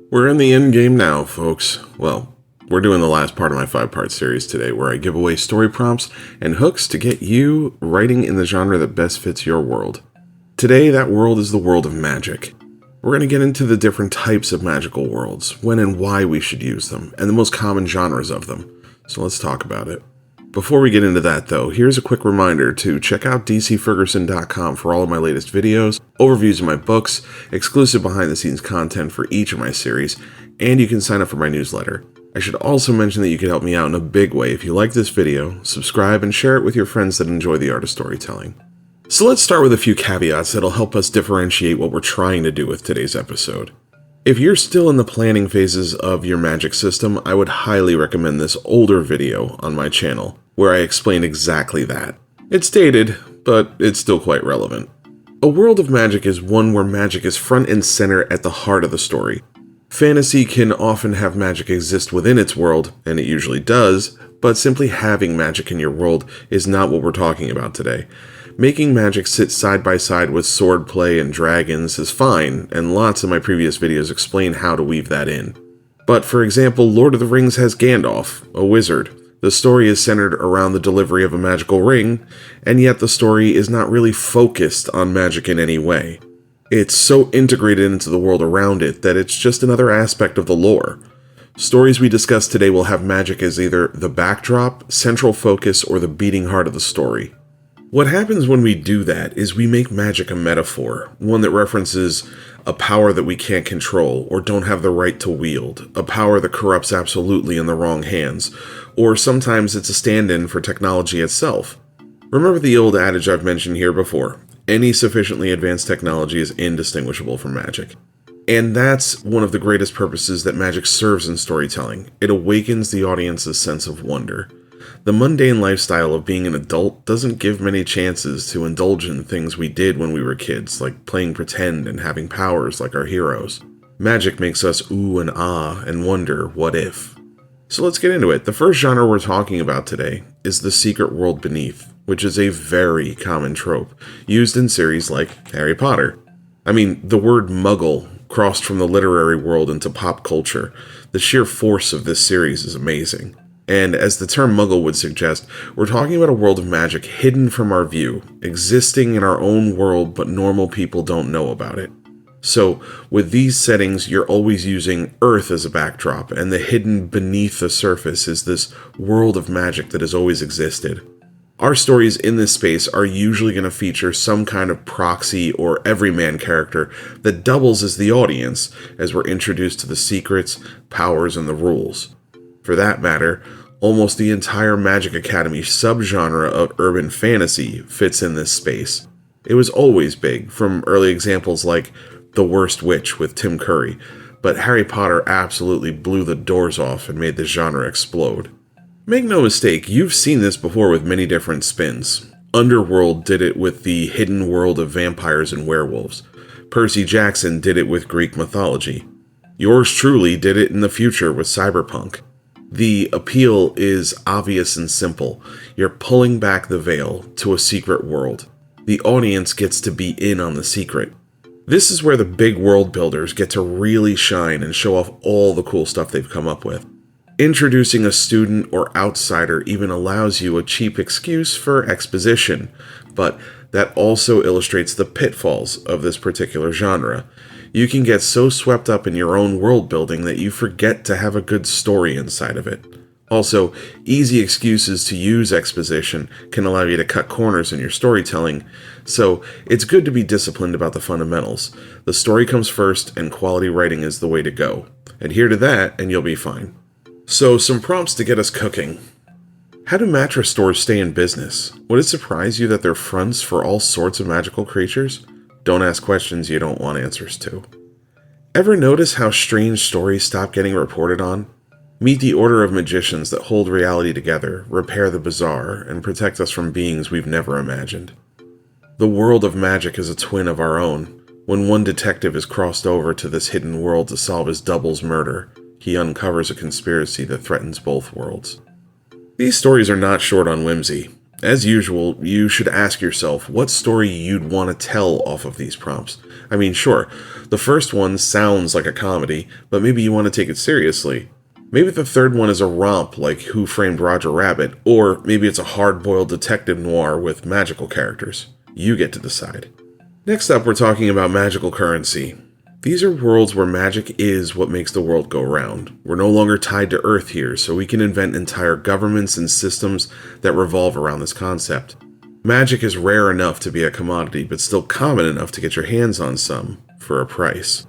We're in the end game now, folks. Well, we're doing the last part of my 5-part series today where I give away story prompts and hooks to get you writing in the genre that best fits your world. Today, that world is the world of magic. We're going to get into the different types of magical worlds, when and why we should use them, and the most common genres of them. So let's talk about it. Before we get into that though, here's a quick reminder to check out dcferguson.com for all of my latest videos, overviews of my books, exclusive behind the scenes content for each of my series, and you can sign up for my newsletter. I should also mention that you can help me out in a big way if you like this video, subscribe and share it with your friends that enjoy the art of storytelling. So let's start with a few caveats that'll help us differentiate what we're trying to do with today's episode. If you're still in the planning phases of your magic system, I would highly recommend this older video on my channel, where I explain exactly that. It's dated, but it's still quite relevant. A world of magic is one where magic is front and center at the heart of the story. Fantasy can often have magic exist within its world, and it usually does, but simply having magic in your world is not what we're talking about today. Making magic sit side by side with swordplay and dragons is fine, and lots of my previous videos explain how to weave that in. But for example, Lord of the Rings has Gandalf, a wizard. The story is centered around the delivery of a magical ring, and yet the story is not really focused on magic in any way. It's so integrated into the world around it that it's just another aspect of the lore. Stories we discuss today will have magic as either the backdrop, central focus, or the beating heart of the story. What happens when we do that is we make magic a metaphor, one that references a power that we can't control or don't have the right to wield, a power that corrupts absolutely in the wrong hands, or sometimes it's a stand-in for technology itself. Remember the old adage I've mentioned here before, any sufficiently advanced technology is indistinguishable from magic. And that's one of the greatest purposes that magic serves in storytelling. It awakens the audience's sense of wonder. The mundane lifestyle of being an adult doesn't give many chances to indulge in things we did when we were kids, like playing pretend and having powers like our heroes. Magic makes us ooh and ah and wonder, what if? So let's get into it. The first genre we're talking about today is the secret world beneath, which is a very common trope, used in series like Harry Potter. I mean, the word muggle crossed from the literary world into pop culture. The sheer force of this series is amazing. And as the term muggle would suggest, we're talking about a world of magic hidden from our view, existing in our own world but normal people don't know about it. So with these settings, you're always using Earth as a backdrop, and the hidden beneath the surface is this world of magic that has always existed. Our stories in this space are usually going to feature some kind of proxy or everyman character that doubles as the audience as we're introduced to the secrets, powers, and the rules. For that matter, almost the entire Magic Academy subgenre of urban fantasy fits in this space. It was always big, from early examples like The Worst Witch with Tim Curry, but Harry Potter absolutely blew the doors off and made the genre explode. Make no mistake, you've seen this before with many different spins. Underworld did it with the hidden world of vampires and werewolves. Percy Jackson did it with Greek mythology. Yours truly did it in the future with cyberpunk. The appeal is obvious and simple. You're pulling back the veil to a secret world. The audience gets to be in on the secret. This is where the big world builders get to really shine and show off all the cool stuff they've come up with. Introducing a student or outsider even allows you a cheap excuse for exposition, but that also illustrates the pitfalls of this particular genre. You can get so swept up in your own world building that you forget to have a good story inside of it. Also, easy excuses to use exposition can allow you to cut corners in your storytelling, so it's good to be disciplined about the fundamentals. The story comes first, and quality writing is the way to go. Adhere to that, and you'll be fine. So, some prompts to get us cooking. How do mattress stores stay in business? Would it surprise you that they're fronts for all sorts of magical creatures? Don't ask questions you don't want answers to. Ever notice how strange stories stop getting reported on? Meet the order of magicians that hold reality together, repair the bizarre, and protect us from beings we've never imagined. The world of magic is a twin of our own. When one detective is crossed over to this hidden world to solve his double's murder, he uncovers a conspiracy that threatens both worlds. These stories are not short on whimsy. As usual, you should ask yourself what story you'd want to tell off of these prompts. I mean, sure, the first one sounds like a comedy, but maybe you want to take it seriously. Maybe the third one is a romp like Who Framed Roger Rabbit, or maybe it's a hard-boiled detective noir with magical characters. You get to decide. Next up, we're talking about magical currency. These are worlds where magic is what makes the world go round. We're no longer tied to Earth here, so we can invent entire governments and systems that revolve around this concept. Magic is rare enough to be a commodity, but still common enough to get your hands on some for a price.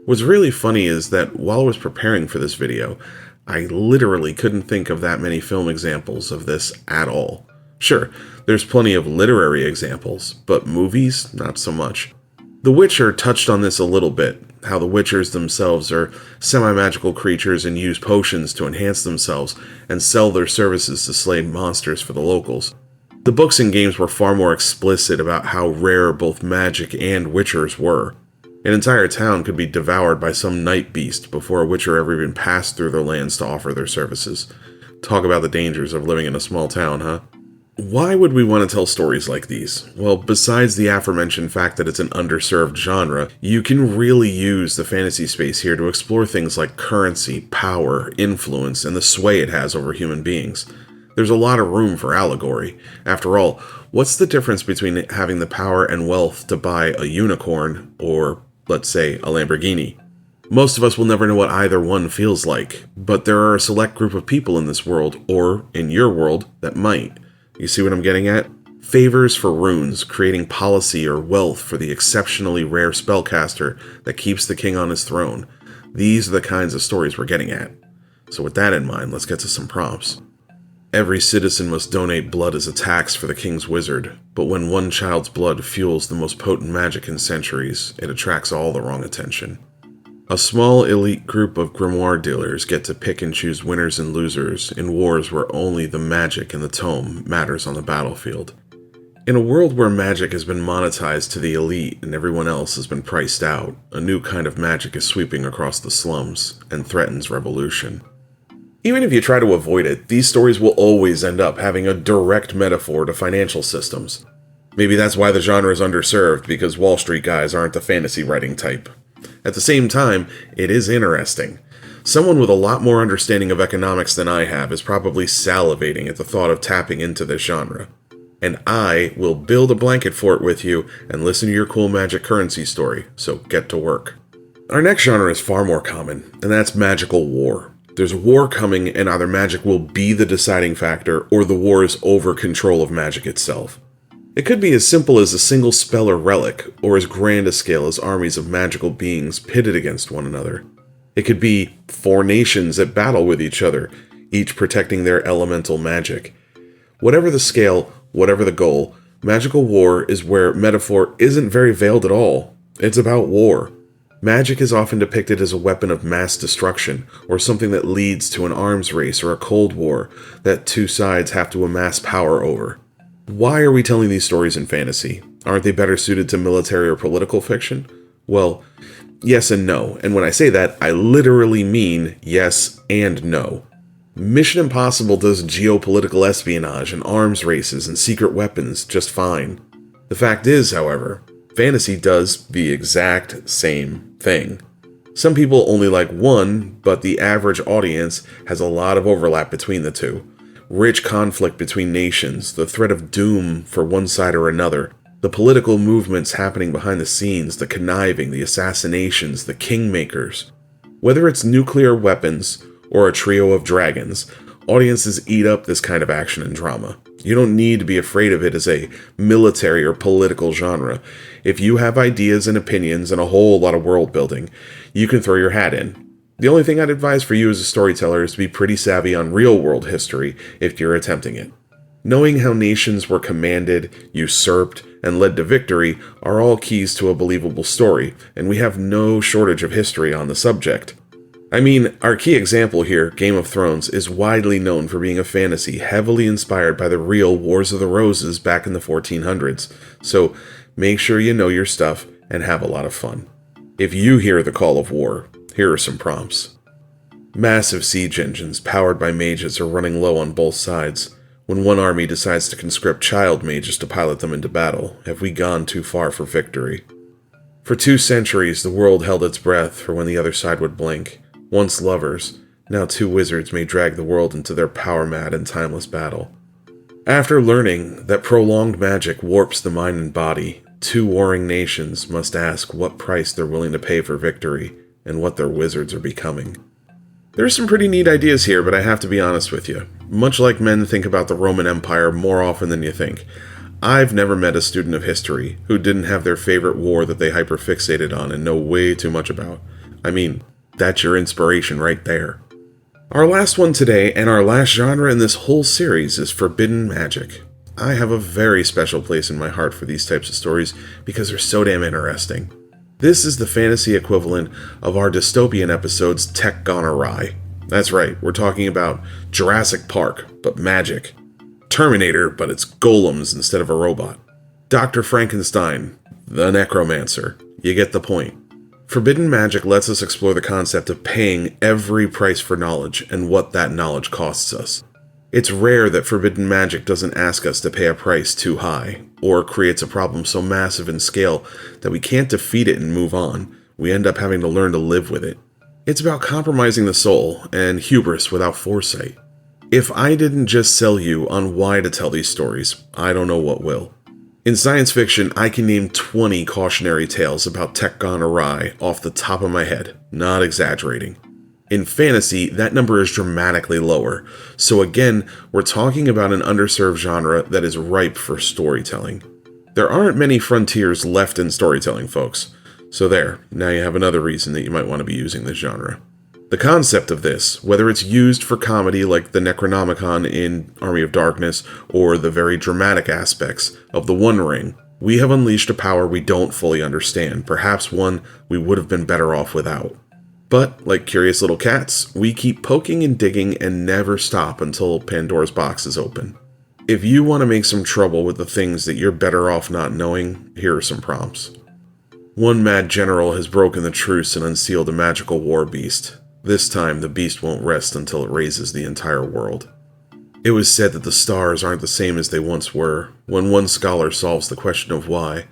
What's really funny is that while I was preparing for this video, I literally couldn't think of that many film examples of this at all. Sure, there's plenty of literary examples, but movies, not so much. The Witcher touched on this a little bit, how the Witchers themselves are semi-magical creatures and use potions to enhance themselves and sell their services to slay monsters for the locals. The books and games were far more explicit about how rare both magic and Witchers were. An entire town could be devoured by some night beast before a Witcher ever even passed through their lands to offer their services. Talk about the dangers of living in a small town, huh? Why would we want to tell stories like these? Well, besides the aforementioned fact that it's an underserved genre, you can really use the fantasy space here to explore things like currency, power, influence, and the sway it has over human beings. There's a lot of room for allegory. After all, what's the difference between having the power and wealth to buy a unicorn or, let's say, a Lamborghini? Most of us will never know what either one feels like, but there are a select group of people in this world, or in your world, that might. You see what I'm getting at? Favors for runes, creating policy or wealth for the exceptionally rare spellcaster that keeps the king on his throne. These are the kinds of stories we're getting at. So with that in mind, let's get to some prompts. Every citizen must donate blood as a tax for the king's wizard, but when one child's blood fuels the most potent magic in centuries, it attracts all the wrong attention. A small elite group of grimoire dealers get to pick and choose winners and losers in wars where only the magic in the tome matters on the battlefield. In a world where magic has been monetized to the elite and everyone else has been priced out, a new kind of magic is sweeping across the slums and threatens revolution. Even if you try to avoid it, these stories will always end up having a direct metaphor to financial systems. Maybe that's why the genre is underserved, because Wall Street guys aren't the fantasy writing type. At the same time, it is interesting. Someone with a lot more understanding of economics than I have is probably salivating at the thought of tapping into this genre. And I will build a blanket fort with you and listen to your cool magic currency story, so get to work. Our next genre is far more common, and that's magical war. There's a war coming, and either magic will be the deciding factor, or the war is over control of magic itself. It could be as simple as a single spell or relic, or as grand a scale as armies of magical beings pitted against one another. It could be 4 nations at battle with each other, each protecting their elemental magic. Whatever the scale, whatever the goal, magical war is where metaphor isn't very veiled at all. It's about war. Magic is often depicted as a weapon of mass destruction, or something that leads to an arms race or a cold war that two sides have to amass power over. Why are we telling these stories in fantasy? Aren't they better suited to military or political fiction? Well, yes and no, and when I say that, I literally mean yes and no. Mission Impossible does geopolitical espionage and arms races and secret weapons just fine. The fact is, however, fantasy does the exact same thing. Some people only like one, but the average audience has a lot of overlap between the two. Rich conflict between nations, the threat of doom for one side or another, the political movements happening behind the scenes, the conniving, the assassinations, the kingmakers. Whether it's nuclear weapons or a trio of dragons, audiences eat up this kind of action and drama. You don't need to be afraid of it as a military or political genre. If you have ideas and opinions and a whole lot of world building, you can throw your hat in. The only thing I'd advise for you as a storyteller is to be pretty savvy on real-world history if you're attempting it. Knowing how nations were commanded, usurped, and led to victory are all keys to a believable story, and we have no shortage of history on the subject. I mean, our key example here, Game of Thrones, is widely known for being a fantasy heavily inspired by the real Wars of the Roses back in the 1400s, so make sure you know your stuff and have a lot of fun. If you hear the call of war, here are some prompts. Massive siege engines powered by mages are running low on both sides. When one army decides to conscript child mages to pilot them into battle, have we gone too far for victory? For 2 centuries, the world held its breath for when the other side would blink. Once lovers, now 2 wizards may drag the world into their power-mad and timeless battle. After learning that prolonged magic warps the mind and body, 2 warring nations must ask what price they're willing to pay for victory and what their wizards are becoming. There's some pretty neat ideas here, but I have to be honest with you. Much like men think about the Roman Empire more often than you think, I've never met a student of history who didn't have their favorite war that they hyperfixated on and know way too much about. I mean, that's your inspiration right there. Our last one today, and our last genre in this whole series, is forbidden magic. I have a very special place in my heart for these types of stories because they're so damn interesting. This is the fantasy equivalent of our dystopian episode's Tech Gone Awry. That's right, we're talking about Jurassic Park, but magic. Terminator, but it's golems instead of a robot. Dr. Frankenstein, the necromancer. You get the point. Forbidden magic lets us explore the concept of paying every price for knowledge and what that knowledge costs us. It's rare that forbidden magic doesn't ask us to pay a price too high, or creates a problem so massive in scale that we can't defeat it and move on. We end up having to learn to live with it. It's about compromising the soul and hubris without foresight. If I didn't just sell you on why to tell these stories, I don't know what will. In science fiction, I can name 20 cautionary tales about tech gone awry off the top of my head, not exaggerating. In fantasy, that number is dramatically lower, so again, we're talking about an underserved genre that is ripe for storytelling. There aren't many frontiers left in storytelling, folks. So there, now you have another reason that you might want to be using this genre. The concept of this, whether it's used for comedy like the Necronomicon in Army of Darkness, or the very dramatic aspects of The One Ring, we have unleashed a power we don't fully understand, perhaps one we would have been better off without. But, like curious little cats, we keep poking and digging and never stop until Pandora's box is open. If you want to make some trouble with the things that you're better off not knowing, here are some prompts. One mad general has broken the truce and unsealed a magical war beast. This time, the beast won't rest until it raises the entire world. It was said that the stars aren't the same as they once were. When one scholar solves the question of why,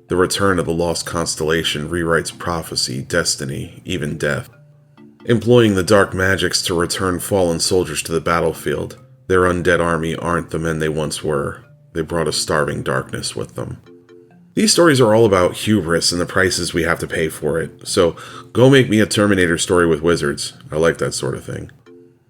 the return of the lost constellation rewrites prophecy, destiny, even death. Employing the dark magics to return fallen soldiers to the battlefield, their undead army aren't the men they once were. They brought a starving darkness with them. These stories are all about hubris and the prices we have to pay for it, so go make me a Terminator story with wizards. I like that sort of thing.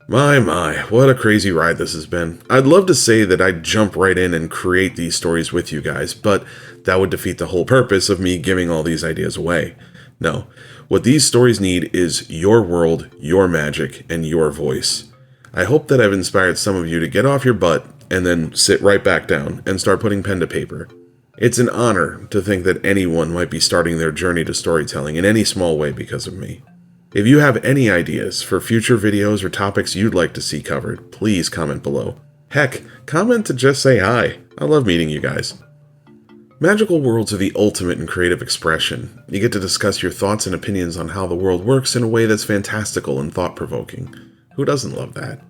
My, what a crazy ride this has been. I'd love to say that I'd jump right in and create these stories with you guys, but that would defeat the whole purpose of me giving all these ideas away. No, what these stories need is your world, your magic, and your voice. I hope that I've inspired some of you to get off your butt and then sit right back down and start putting pen to paper. It's an honor to think that anyone might be starting their journey to storytelling in any small way because of me. If you have any ideas for future videos or topics you'd like to see covered, please comment below. Heck, comment to just say hi. I love meeting you guys. Magical worlds are the ultimate in creative expression. You get to discuss your thoughts and opinions on how the world works in a way that's fantastical and thought-provoking. Who doesn't love that?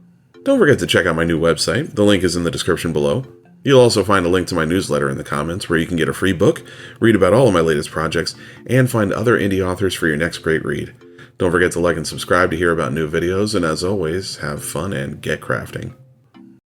Don't forget to check out my new website. The link is in the description below. You'll also find a link to my newsletter in the comments where you can get a free book, read about all of my latest projects, and find other indie authors for your next great read. Don't forget to like and subscribe to hear about new videos, and as always, have fun and get crafting.